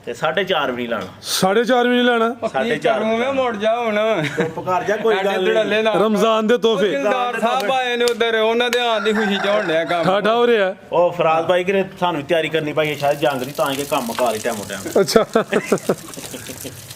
Speaker 1: ਤੇ 4.5 ਵੀ ਨਹੀਂ ਲਾਣਾ
Speaker 2: 4.5 ਵੀ ਨਹੀਂ ਲੈਣਾ
Speaker 1: 4.5
Speaker 3: ਮੈਂ ਮੁੜ ਜਾ ਹੁਣ
Speaker 1: ਚੁੱਪ ਕਰ ਜਾ ਕੋਈ ਗੱਲ ਨਹੀਂ
Speaker 3: ਢੱਲੇ ਨਾਲ
Speaker 2: ਰਮਜ਼ਾਨ ਦੇ ਤੋਹਫੇ
Speaker 3: ਜ਼ਿੰਦਾਰ ਸਾਹਿਬ ਆਏ ਨੇ ਉਧਰ ਉਹਨਾਂ ਦੇ ਆਉਣ ਦੀ ਖੁਸ਼ੀ ਚ ਹੋਣ ਡਿਆ ਕੰਮ
Speaker 2: ਠਾਠਾ ਹੋ ਰਿਹਾ
Speaker 1: ਉਹ ਫਰਾਦ ਭਾਈ ਕਿ ਸਾਨੂੰ ਵੀ ਤਿਆਰੀ ਕਰਨੀ ਭਾਈ ਸ਼ਾਇਦ ਜੰਗ ਦੀ ਤਾਂ ਕਿ ਕੰਮ ਕਾਰ ਹੀ ਟਾਈਮ ਟਾਈਮ
Speaker 2: ਅੱਛਾ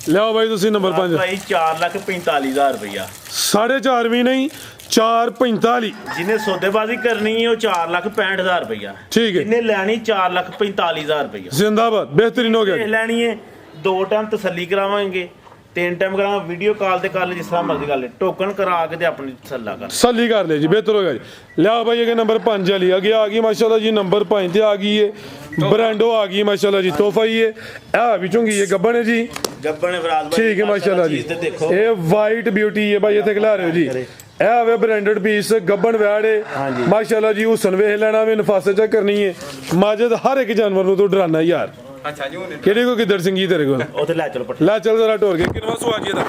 Speaker 2: ਲਿਆਓ ਭਾਈ ਤੁਸੀਂ ਨੰਬਰ 5
Speaker 1: ਭਾਈ 4,45,000 ਰੁਪਇਆ
Speaker 2: 4.5 ਵੀ ਨਹੀਂ 4.45
Speaker 1: ਜਿਹਨੇ ਸੌਦੇਬਾਜ਼ੀ ਕਰਨੀ ਹੈ ਉਹ 4,65,000 ਰੁਪਇਆ
Speaker 2: ਠੀਕ ਹੈ
Speaker 1: ਜਿਹਨੇ ਲੈਣੀ 4,45,000 ਰੁਪਇਆ
Speaker 2: ਜ਼ਿੰਦਾਬਾਦ ਬਿਹਤਰੀਨ ਹੋ ਗਿਆ
Speaker 1: ਇਹ
Speaker 2: ਜੀ।
Speaker 1: ਲੈਣੀ ਹੈ 2 ਟਾਈਮ ਤਸੱਲੀ ਕਰਾਵਾਂਗੇ 3 ਟਾਈਮ ਕਰਾਵਾਂ ਵੀਡੀਓ ਕਾਲ ਤੇ ਕਰ ਲੈ ਜਿਸ ਤਰ੍ਹਾਂ ਮਰਜ਼ੀ ਕਰ ਲੈ ਟੋਕਨ ਕਰਾ ਕੇ ਤੇ ਆਪਣੀ ਤਸੱਲਾ ਕਰ
Speaker 2: ਸੱਲੀ ਕਰ ਲਿਆ ਜੀ ਬਿਹਤਰ ਹੋ ਗਿਆ ਜੀ ਲਿਆਓ ਭਾਈ ਇਹ ਨੰਬਰ 5 ਵਾਲੀ ਅੱਗੇ ਆ ਗਈ ਮਾਸ਼ਾਅੱਲਾ ਜੀ ਨੰਬਰ 5 ਤੇ ਆ ਗਈ ਹੈ ਬ੍ਰਾਂਡੋ ਆ ਗਈ ਮਾਸ਼ਾਅੱਲਾ ਜੀ ਤੋਹਫਾ ਹੀ ਹੈ ਆ ਵਿੱਚੋਂ ਕੀ ਹੈ ਗੱਬਣ ਹੈ ਜੀ
Speaker 1: ਗੱਬਣ ਫਰਾਦ ਭਾਈ
Speaker 2: ਠੀਕ ਹੈ ਮਾਸ਼ਾਅੱਲਾ ਜੀ
Speaker 1: ਚੀਜ਼ ਤੇ ਦੇਖੋ
Speaker 2: ਇਹ ਵਾਈਟ ਬਿਊਟੀ ਹੈ ਭਾਈ ਇੱਥੇ ਖਿਲਾ ਰਹੇ ਹੋ ਜੀ ਇਹ ਆਵੇ ਬ੍ਰਾਂਡਡ ਪੀਸ ਗੱਬਣ ਵੈੜ ਹੈ
Speaker 1: ਹਾਂਜੀ।
Speaker 2: ਮਾਸ਼ਾਅੱਲਾ ਜੀ ਹੁਸਨ ਵੇਖ ਲੈਣਾ ਵੀ ਨਫਾਸਤ ਚੈੱਕ ਕਰਨੀ ਹੈ ਮਾਜਦ ਹਰ ਇੱਕ ਜਾਨਵਰ ਨੂੰ ਤੂੰ ਡਰਾਨਾ ਯਾਰ
Speaker 3: ਅੱਛਾ ਜੀ ਹੁਣ
Speaker 2: ਕਿਹੜੀ ਕੋ ਕਿੱਧਰ ਸਿੰਘੀ ਤੇਰੇ ਕੋਲ
Speaker 1: ਉੱਥੇ ਲੈ ਚਲੋ ਪੱਠੇ
Speaker 2: ਲੈ ਚੱਲ ਜ਼ਰਾ ਟੋਰ ਕੇ ਕਿੰਨਾ ਸੁਆ ਜੀ ਇਹਦਾ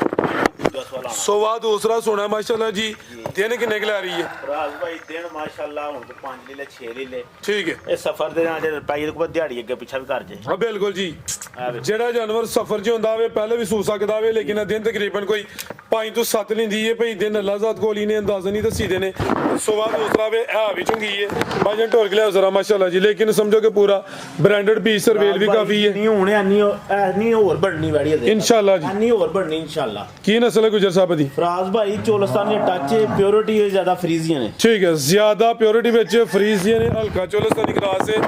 Speaker 1: ਦਸ ਵਾਲਾ
Speaker 2: ਸੋਵਾ ਦੂਸਰਾ ਸੋਨਾ ਮਾਸ਼ਾਅੱਲਾ ਜੀ ਦਿਨ ਕਿੰਨੇ ਕਿ ਲੈ ਰਹੀ ਹੈ
Speaker 1: ਫਰਾਦ ਭਾਈ ਦਿਨ ਮਾਸ਼ਾਅੱਲਾ ਹੁਣ ਤੇ 5 ਲੈ 6 ਲੈ
Speaker 2: ਠੀਕ ਹੈ
Speaker 1: ਇਹ ਸਫਰ ਦੇ ਨਾਲ ਜੇ ਰੁਪਏ ਦੇ ਕੋਲ ਦਿਹਾੜੀ ਅੱਗੇ ਪਿੱਛਾ ਵੀ ਕਰ ਜੇ
Speaker 2: ਹਾਂ ਬਿਲਕੁਲ ਜੀ
Speaker 1: ਆ ਵੇ
Speaker 2: ਜਿਹੜਾ ਜਾਨਵਰ ਸਫਰ 'ਚ ਹੁੰਦਾ ਹੋਵੇ ਪਹਿਲੇ ਵੀ ਸੂ ਸਕਦਾ ਹੋਵੇ ਲੇਕਿਨ ਦਿਨ ਤਕਰੀਬਨ ਕੋਈ 5 ਤੋਂ 7 ਲੈਂਦੀ ਹੈ ਭਈ ਦਿਨ ਅੱਲਾਹ ਜ਼ਾਤ ਕੋਲ ਹੀ ਨੇ ਅੰਦਾਜ਼ਾ ਨਹੀਂ ਦੱਸੀ ਦੇ ਨੇ ਸੋਵਾ ਦੂਸਰਾ ਵੇ ਆ ਵੀ ਚੰਗੀ ਹੈ ਬਾਜਨ ਢੋਲ ਕੇ ਲਿਆ ਜ਼ਰਾ ਮਾਸ਼ਾਅੱਲਾ ਜੀ ਲੇਕਿਨ ਸਮਝੋ ਕਿ ਪੂਰਾ ਬ੍ਰਾਂਡਡ ਪੀਸ ਸਰਵੇਲ ਵੀ ਕਾਫੀ ਹੈ
Speaker 1: ਨਹੀਂ ਹੁਣ ਨਹੀਂ ਹੋਰ ਬਣਨੀ ਵੜੀ ਇਹਦੇ
Speaker 2: ਇਨਸ਼ਾਅੱਲਾ ਜੀ
Speaker 1: ਨਹੀਂ ਹੋਰ ਬਣਨੀ ਇਨਸ਼ਾਅੱਲਾ
Speaker 2: ਕੀ ਨਸਲ ਹੈ ਗੁਜਰ ਸਾਹਿਬ ਦੀ
Speaker 1: ਫਰਾਜ਼ ਭਾਈ ਚੋਲਸਤਾਨੀ ਟੱਚ ਪਿਓਰਿਟੀ ਜ਼ਿਆਦਾ ਫਰੀਜ਼ੀਆਂ ਨੇ
Speaker 2: ਠੀਕ ਹੈ ਜ਼ਿਆਦਾ ਪਿਓਰਿਟੀ ਵਿੱਚ ਫਰੀਜ਼ੀਆਂ ਨੇ ਹਲਕਾ ਚੋਲਸਤਾਨੀ ਕਰਾਸ ਹੈ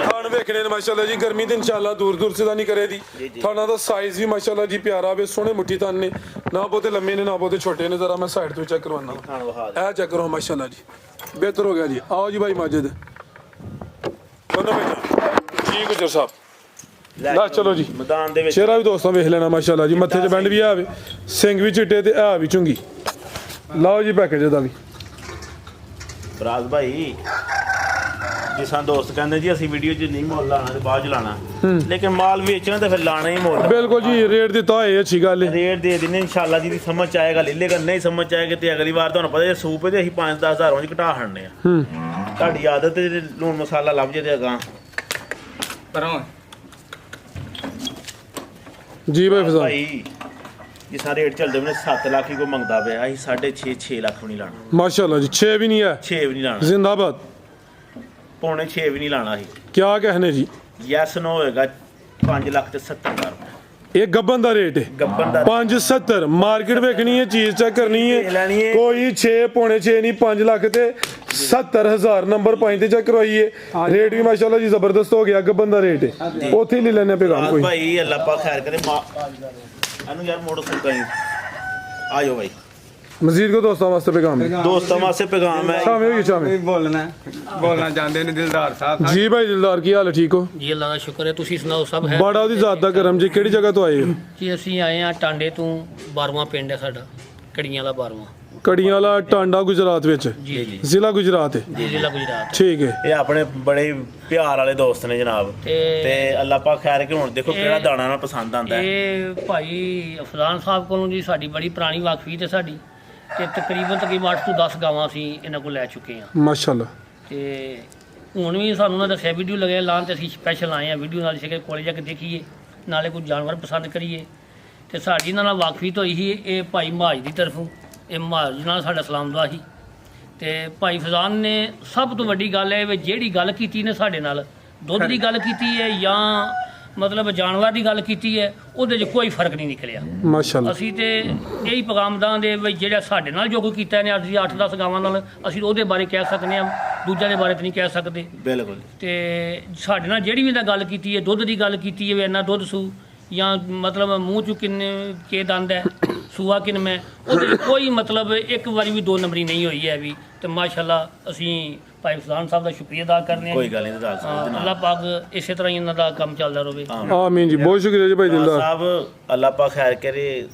Speaker 2: ਖਾਣ ਵੇਖਣੇ ਨੇ ਮਾਸ਼ਾਅੱਲਾ ਜੀ ਗਰਮੀ ਤੇ ਇਨਸ਼ਾਅੱਲਾ ਦੂਰ ਦੂਰ ਸੇ ਦਾ ਨਹੀਂ ਕਰੇ ਦੀ ਥਾਣਾ ਦਾ ਸਾਈਜ਼ ਵੀ ਮਾਸ਼ਾਅੱਲਾ ਜੀ ਪਿਆਰਾ ਵੇ ਸੋਹਣੇ ਮੁੱਠੀ ਥਾਨ ਨੇ ਨਾ ਬਹੁਤੇ ਲੰਮੇ ਨੇ ਨਾ ਬਹੁਤੇ ਛੋਟੇ ਨੇ ਜ਼ਰਾ ਮੈਂ ਸਾਈਡ ਤੋਂ ਚੈੱਕ ਕਰਵਾਉਣਾ
Speaker 1: ਖਾਣ ਵਹਾ
Speaker 2: ਇਹ ਚੈੱਕ ਕਰੋ ਮਾਸ਼ਾਅੱਲਾ ਜੀ ਬਿਹਤਰ ਹੋ ਗਿਆ ਜੀ ਆਓ ਜੀ ਭਾਈ ਮਾਜਿਦ ਬੰਦੋ ਭਾਈ ਜੀ ਗੁਜਰ ਸਾਹਿਬ ਲੈ ਚਲੋ ਜੀ
Speaker 1: ਮੈਦਾਨ ਦੇ ਵਿੱਚ
Speaker 2: ਚਿਹਰਾ ਵੀ ਦੋਸਤਾਂ ਵੇਖ ਲੈਣਾ ਮਾਸ਼ਾਅੱਲਾ ਜੀ ਮੱਥੇ 'ਚ ਬੈਂਡ ਵੀ ਆਵੇ ਸਿੰਘ ਵੀ ਚਿੱਟੇ ਤੇ ਆ ਵੀ ਚੁੰਗੀ ਲਓ ਜੀ ਪੈਕੇਜ ਦਾ ਵੀ
Speaker 1: ਫਰਾਜ਼ ਭਾਈ ਜਿਸਾਂ ਦੋਸਤ ਕਹਿੰਦੇ ਜੀ ਅਸੀਂ ਵੀਡੀਓ 'ਚ ਨਹੀਂ ਮੁੱਲ ਲਾਣਾ ਤੇ ਬਾਅਦ 'ਚ ਲਾਣਾ ਲੇਕਿਨ ਮਾਲ ਵੇਚਣਾ ਤੇ ਫਿਰ ਲਾਣਾ ਹੀ ਮੁੱਲ
Speaker 2: ਬਿਲਕੁਲ ਜੀ ਰੇਟ ਦਿੱਤਾ ਹੋਏ ਅੱਛੀ ਗੱਲ ਹੈ
Speaker 1: ਰੇਟ ਦੇ ਦਿੰਨੇ ਇਨਸ਼ਾਅੱਲਾ ਜੀ ਦੀ ਸਮਝ 'ਚ ਆਏਗਾ ਲੈ ਲੇਗਾ ਨਹੀਂ ਸਮਝ 'ਚ ਆਏਗਾ ਤੇ ਅਗਲੀ ਵਾਰ ਤੁਹਾਨੂੰ ਪਤਾ ਜੇ ਸੂਪ ਤੇ ਅਸੀਂ 5-10 ਹਜ਼ਾਰਾਂ 'ਚ ਘਟਾ ਹੜਨੇ ਆ ਤੁਹਾਡੀ ਆਦਤ ਤੇ ਲੂਣ ਮਸਾਲਾ ਲੱਭ ਜੇ ਤੇ ਅਗਾਂ
Speaker 3: ਪਰੋਂ
Speaker 2: ਜੀ ਭਾਈ ਫਜ਼ਾਨ
Speaker 1: ਭਾਈ ਜਿਸ ਰੇਟ ਚੱਲਦੇ ਨੇ 7 ਲੱਖ ਹੀ ਕੋ ਮੰਗਦਾ ਪਿਆ, ਅਸੀਂ 6.5 ਲੱਖ ਵੀ ਨਹੀਂ ਲਾਣਾ।
Speaker 2: ਮਾਸ਼ਾਅੱਲਾ ਜੀ 6 ਵੀ ਨਹੀਂ ਹੈ
Speaker 1: 6 ਵੀ ਨਹੀਂ ਲਾਣਾ,
Speaker 2: ਜ਼ਿੰਦਾਬਾਦ।
Speaker 1: ਪੌਣੇ 6 ਵੀ ਨਹੀਂ ਲਾਣਾ ਅਸੀਂ।
Speaker 2: क्या कहने जी?
Speaker 1: ਯੈਸ ਨੋ ਹੋਏਗਾ 5 ਲੱਖ ਤੇ 70,000 ਰੁਪਏ
Speaker 2: ਇਹ ਗੱਬਨ ਦਾ ਰੇਟ ਹੈ,
Speaker 1: ਗੱਬਨ ਦਾ
Speaker 2: 570। ਮਾਰਕੀਟ ਵੇਖਣੀ ਹੈ, ਚੀਜ਼ ਚੈੱਕ ਕਰਨੀ
Speaker 1: ਲੈਣੀ
Speaker 2: ਹੈ,
Speaker 1: ਹੈ।
Speaker 2: ਕੋਈ 6 ਪੌਣੇ 6 ਨਹੀਂ, 5 ਲੱਖ ਤੇ 70,000 ਨੰਬਰ 5 ਤੇ ਚੈੱਕ ਕਰਵਾਈਏ। ਰੇਟ ਵੀ ਮਾਸ਼ਾਅੱਲਾ ਜੀ ਜ਼ਬਰਦਸਤ ਹੋ ਗਿਆ, ਗੱਬਨ ਦਾ ਰੇਟ ਹੈ, ਉੱਥੇ ਹੀ ਲੈ ਲੈਣੇ ਪੈਗਾਮ ਕੋਈ।
Speaker 1: ਭਾਈ ਅੱਲਾਹ ਪਾਕ ਖੈਰ ਕਰੇ। ਇਹਨੂੰ ਯਾਰ ਮੋੜੋ ਸੁਣਦਾ ਹੀ ਆਇਓ ਭਾਈ।
Speaker 2: ਮਜ਼ੀਦ ਕੋ ਦੋਸਤਾਂ ਵਾਸਤੇ ਪੈਗਾਮ ਹੈ,
Speaker 1: ਦੋਸਤਾਂ ਵਾਸਤੇ ਪੈਗਾਮ ਹੈ।
Speaker 2: ਸ਼ਾਮੇ ਹੋਈ ਸ਼ਾਮੇ।
Speaker 3: ਬੋਲਣਾ ਚਾਹੁੰਦੇ ਨੇ ਦਿਲਦਾਰ ਸਾਹਿਬ।
Speaker 2: ਜੀ ਭਾਈ ਦਿਲਦਾਰ, ਕੀ ਹਾਲ ਹੈ? ਠੀਕ ਹੋ
Speaker 4: ਜੀ ਅੱਲਾ ਦਾ ਸ਼ੁਕਰ ਹੈ, ਤੁਸੀਂ ਸੁਣਾਓ? ਸਭ ਹੈ
Speaker 2: ਬੜਾ ਉਹਦੀ ਜ਼ਾਤ ਦਾ ਕਰਮ ਜੀ। ਕਿਹੜੀ ਜਗ੍ਹਾ ਤੋਂ ਆਏ ਹੋ?
Speaker 4: ਜੀ ਅਸੀਂ ਆਏ ਆ ਟਾਂਡੇ ਤੋਂ, 12ਵਾਂ ਪਿੰਡ ਹੈ ਸਾਡਾ, ਕੜੀਆਂ ਵਾਲਾ 12ਵਾਂ।
Speaker 2: ਕੜੀਆਂ ਵਾਲਾ ਟਾਂਡਾ ਗੁਜਰਾਤ ਵਿੱਚ,
Speaker 4: ਜੀ ਜੀ
Speaker 2: ਜ਼ਿਲ੍ਹਾ ਗੁਜਰਾਤ ਹੈ।
Speaker 4: ਜੀ ਜ਼ਿਲ੍ਹਾ ਗੁਜਰਾਤ।
Speaker 2: ਠੀਕ ਹੈ।
Speaker 1: ਇਹ ਆਪਣੇ ਬੜੇ ਪਿਆਰ ਵਾਲੇ ਦੋਸਤ ਨੇ ਜਨਾਬ,
Speaker 4: ਤੇ-
Speaker 1: ਤੇ ਅੱਲਾਹ ਪਾਕ ਖੈਰ ਕਿ ਹੁਣ ਦੇਖੋ ਕਿਹੜਾ ਦਾਣਾ ਨਾਲ ਪਸੰਦ ਆਂਦਾ ਹੈ।
Speaker 4: ਇਹ ਭਾਈ ਅਫਜ਼ਾਨ ਸਾਹਿਬ ਕੋਲੋਂ ਜੀ ਸਾਡੀ ਬੜੀ ਪੁਰਾਣੀ ਵਾਕਫੀ ਤੇ ਸਾਡੀ, ਤੇ ਤਕਰੀਬਨ 8 ਤੋਂ 10 ਗਾਵਾਂ ਅਸੀਂ ਇਹਨਾਂ ਕੋਲ ਲੈ ਚੁੱਕੇ ਹਾਂ।
Speaker 2: ਮਾਸ਼ਾਅੱਲਾ।
Speaker 4: ਤੇ ਹੁਣ ਵੀ ਸਾਨੂੰ ਉਹਨਾਂ ਦੱਸਿਆ ਵੀਡੀਓ ਲਗਾਇਆ ਲਾਉਣ, ਤੇ ਅਸੀਂ ਸਪੈਸ਼ਲ ਆਏ ਆ ਵੀਡੀਓ ਨਾਲ ਸਿੱਕੇ ਕੋਲੇ ਜਾ ਕੇ ਦੇਖੀਏ, ਨਾਲੇ ਕੋਈ ਜਾਨਵਰ ਪਸੰਦ ਕਰੀਏ। ਤੇ ਸਾਡੀ ਇਹਨਾਂ ਨਾਲ ਵਾਕਫੀਤ ਹੋਈ ਸੀ, ਇਹ ਭਾਈ ਮਹਾਜ ਦੀ ਤਰਫੋਂ, ਇਹ ਮਹਾਜ ਨਾਲ ਸਾਡਾ ਸਲਾਮ ਦੁਆ ਸੀ। ਤੇ ਭਾਈ ਫਜ਼ਾਨ ਨੇ ਸਭ ਤੋਂ ਵੱਡੀ ਗੱਲ ਹੈ ਵੀ ਜਿਹੜੀ ਗੱਲ ਕੀਤੀ ਨੇ ਸਾਡੇ ਨਾਲ, ਦੁੱਧ ਦੀ ਗੱਲ ਕੀਤੀ ਹੈ ਜਾਂ ਮਤਲਬ ਜਾਨਵਰ ਦੀ ਗੱਲ ਕੀਤੀ ਹੈ, ਉਹਦੇ 'ਚ ਕੋਈ ਫਰਕ ਨਹੀਂ ਨਿਕਲਿਆ।
Speaker 2: ਮਾਸ਼ਾਅੱਲਾ।
Speaker 4: ਅਸੀਂ ਤੇ ਇਹੀ ਪੈਗਾਮ ਦਾਂਗੇ ਵੀ ਜਿਹੜਾ ਸਾਡੇ ਨਾਲ ਜੋ ਕੋਈ ਕੀਤਾ ਨੇ ਅਸੀਂ 8-10 ਗਾਵਾਂ ਨਾਲ, ਅਸੀਂ ਉਹਦੇ ਬਾਰੇ ਕਹਿ ਸਕਦੇ ਹਾਂ, ਦੂਜਿਆਂ ਦੇ ਬਾਰੇ ਤਾਂ ਨਹੀਂ ਕਹਿ ਸਕਦੇ।
Speaker 1: ਬਿਲਕੁਲ।
Speaker 4: ਤੇ ਸਾਡੇ ਨਾਲ ਜਿਹੜੀ ਵੀ ਇਹਦਾ ਗੱਲ ਕੀਤੀ ਹੈ, ਦੁੱਧ ਦੀ ਗੱਲ ਕੀਤੀ ਹੈ ਵੀ ਇੰਨਾ ਦੁੱਧ ਸੂ, ਜਾਂ ਮਤਲਬ ਮੂੰਹ 'ਚ ਕਿੰਨੇ ਕੇ ਦੰਦ ਹੈ, ਸੂਆ ਕਿੰਨਾ, ਉਹਦੇ 'ਚ ਕੋਈ ਮਤਲਬ ਇੱਕ ਵਾਰੀ ਵੀ 2 ਨੰਬਰੀ ਨਹੀਂ ਹੋਈ ਹੈ ਵੀ। ਤੇ ਮਾਸ਼ਾਅੱਲਾ ਅਸੀਂ ਭਾਈ ਫਜ਼ਾਨ ਸਾਹਿਬ ਦਾ ਸ਼ੁਕਰੀਆ ਅਦਾ ਕਰਨੇ ਹਾਂ।
Speaker 1: ਕੋਈ ਗੱਲ ਨਹੀਂ ਦੱਸ
Speaker 4: ਹਾਂ, ਅੱਲਾਹ ਪਾਕ ਇਸੇ ਤਰ੍ਹਾਂ ਹੀ ਇਹਨਾਂ ਦਾ ਕੰਮ ਚੱਲਦਾ ਰਹੇ।
Speaker 2: ਆਮੀਨ ਜੀ, ਬਹੁਤ ਸ਼ੁਕਰੀਆ ਜੀ ਭਾਈ ਦਿਲਦਾਰ
Speaker 1: ਸਾਹਿਬ। ਅੱਲਾਹ ਪਾਕ ਖੈਰ ਕਰੇ।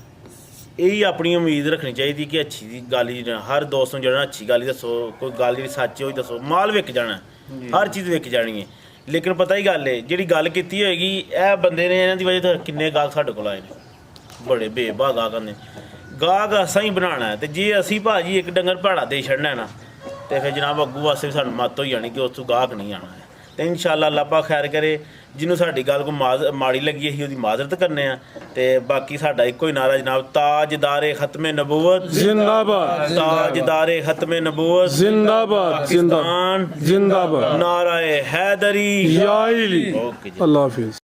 Speaker 1: ਇਹੀ ਆਪਣੀ ਉਮੀਦ ਰੱਖਣੀ ਚਾਹੀਦੀ ਕਿ ਅੱਛੀ ਦੀ ਗੱਲ ਹੀ ਹਰ ਦੋਸਤ ਨੂੰ ਜਿਹੜਾ ਅੱਛੀ ਗੱਲ ਹੀ ਦੱਸੋ, ਕੋਈ ਗੱਲ ਜਿਹੜੀ ਸੱਚ ਹੋਈ ਦੱਸੋ। ਮਾਲ ਵਿਕ ਜਾਣਾ, ਹਰ ਚੀਜ਼ ਵਿਕ ਜਾਣੀ ਹੈ, ਲੇਕਿਨ ਪਤਾ ਹੀ ਗੱਲ ਹੈ ਜਿਹੜੀ ਗੱਲ ਕੀਤੀ ਹੋਏਗੀ, ਇਹ ਬੰਦੇ ਨੇ ਇਹਨਾਂ ਦੀ ਵਜ੍ਹਾ ਤੋਂ ਕਿੰਨੇ ਗਾਹਕ ਸਾਡੇ ਕੋਲ ਆਏ ਨੇ, ਬੜੇ ਬੇਭਾ ਗਾਹਕ ਨੇ। ਗਾਹਕ ਅਸਾਂ ਹੀ ਬਣਾਉਣਾ ਹੈ, ਤੇ ਜੇ ਅਸੀਂ ਭਾਜੀ ਇੱਕ ਡੰਗਰ ਭਾੜਾ ਦੇ ਛੱਡਣਾ ਨਾ, ਤੇ ਫਿਰ ਜਨਾਬ ਅੱਗੂ ਵਾਸਤੇ ਵੀ ਸਾਨੂੰ ਮੱਤ ਹੋ ਜਾਣੀ ਕਿ ਉਸ ਤੋਂ ਗਾਹਕ ਨਹੀਂ ਆਉਣਾ ਹੈ। ਤੇ ਇਨਸ਼ਾਅੱਲਾ ਅੱਲਾਹ ਪਾਕ ਖੈਰ ਕਰੇ। ਜਿਹਨੂੰ ਸਾਡੀ ਗੱਲ ਕੋ ਮਾੜੀ ਲੱਗੀ ਅਸੀਂ ਉਹਦੀ ਮਾਜ਼ਰਤ ਕਰਨੇ ਆ। ਤੇ ਬਾਕੀ ਸਾਡਾ ਇੱਕੋ ਹੀ ਨਾਰਾ ਜਨਾਬ, ਤਾਜਦਾਰੇ ਖਤਮੇ ਨਬੂਵਤ
Speaker 2: ਜ਼ਿੰਦਾਬਾਦ,
Speaker 1: ਤਾਜਦਾਰੇ ਖਤਮੇ ਨਬੂਵਤ
Speaker 2: ਜ਼ਿੰਦਾਬਾਦ, ਜ਼ਿੰਦਾਬਾਦ, ਜ਼ਿੰਦਾਬਾਦ,
Speaker 1: ਨਾਰਾਏ ਹੈਦਰੀ
Speaker 2: ਯਾ ਇਲੀ।
Speaker 1: ਓਕੇ ਜੀ।
Speaker 2: ਅੱਲਾਹ ਹਾਫਿਜ਼।